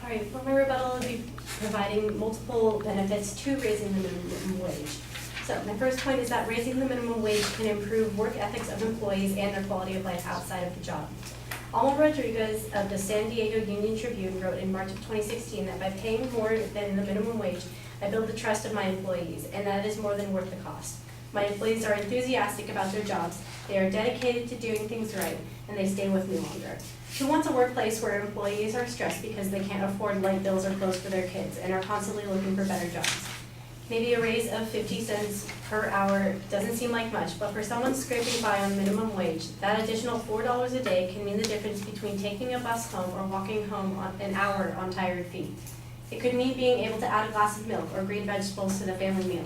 All right, for my rebuttal, I'll be providing multiple benefits to raising the minimum wage. So my first point is that raising the minimum wage can improve work ethics of employees and their quality of life outside of the job. Alma Rodriguez of the San Diego Union Tribune wrote in March of 2016 that by paying more than the minimum wage, I build the trust of my employees, and that is more than worth the cost. My employees are enthusiastic about their jobs, they are dedicated to doing things right, and they stay with me longer. Who wants a workplace where employees are stressed because they can't afford light bills or clothes for their kids and are constantly looking for better jobs? Maybe a raise of 50 cents per hour doesn't seem like much, but for someone scraping by on minimum wage, that additional $4 a day can mean the difference between taking a bus home or walking home an hour on tired feet. It could mean being able to add a glass of milk or green vegetables to the family meal.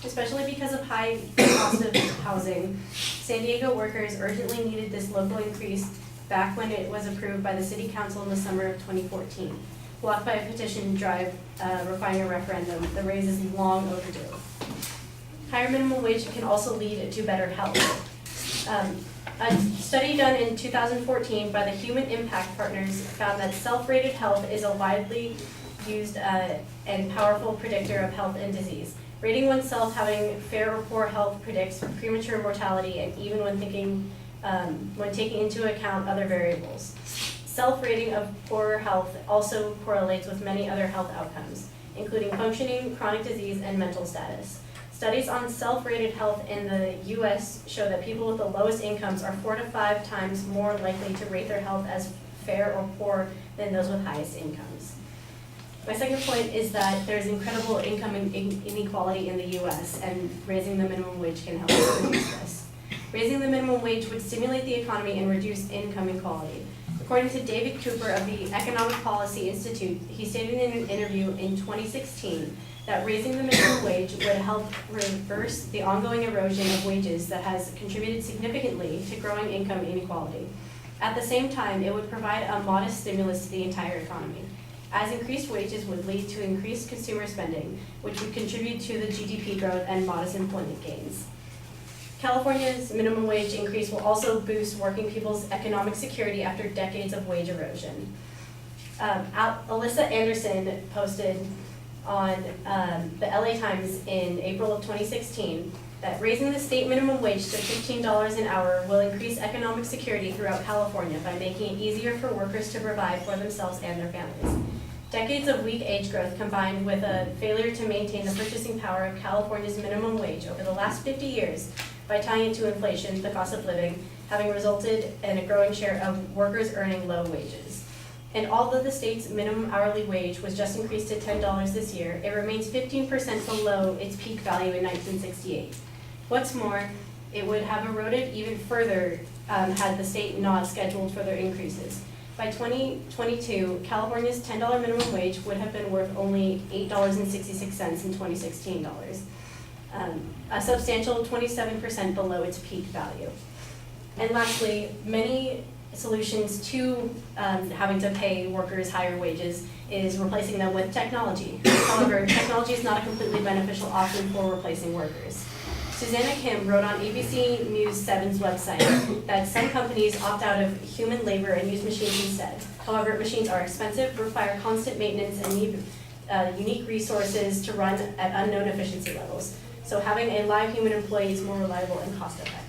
Especially because of high cost of housing, San Diego workers urgently needed this local increase back when it was approved by the City Council in the summer of 2014. Blocked by a petition drive requiring a referendum, the raise is long overdue. Higher minimum wage can also lead to better health. A study done in 2014 by the Human Impact Partners found that self-rated health is a widely used and powerful predictor of health and disease. Rating oneself having fair or poor health predicts premature mortality, and even when taking into account other variables. Self-rating of poorer health also correlates with many other health outcomes, including functioning, chronic disease, and mental status. Studies on self-rated health in the U.S. show that people with the lowest incomes are 4 to 5 times more likely to rate their health as fair or poor than those with highest incomes. My second point is that there's incredible income inequality in the U.S., and raising the minimum wage can help us reduce this. Raising the minimum wage would stimulate the economy and reduce income inequality. According to David Cooper of the Economic Policy Institute, he stated in an interview in 2016 that raising the minimum wage would help reverse the ongoing erosion of wages that has contributed significantly to growing income inequality. At the same time, it would provide a modest stimulus to the entire economy, as increased wages would lead to increased consumer spending, which would contribute to the GDP growth and modest employment gains. California's minimum wage increase will also boost working people's economic security after decades of wage erosion. Alyssa Anderson posted on the LA Times in April of 2016 that raising the state minimum wage to $15 an hour will increase economic security throughout California by making it easier for workers to provide for themselves and their families. Decades of weak age growth combined with a failure to maintain the purchasing power of California's minimum wage over the last 50 years by tying it to inflation, the cost of living, having resulted in a growing share of workers earning low wages. And although the state's minimum hourly wage was just increased to $10 this year, it remains 15% below its peak value in 1968. What's more, it would have eroded even further had the state not scheduled further increases. By 2022, California's $10 minimum wage would have been worth only $8.66 in 2016 dollars, a substantial 27% below its peak value. And lastly, many solutions to having to pay workers higher wages is replacing them with technology. However, technology is not a completely beneficial option for replacing workers. Susanna Kim wrote on ABC News 7's website that some companies opt out of human labor and use machines instead. However, machines are expensive, require constant maintenance, and need unique resources to run at unknown efficiency levels. So having a live human employee is more reliable and cost-effective.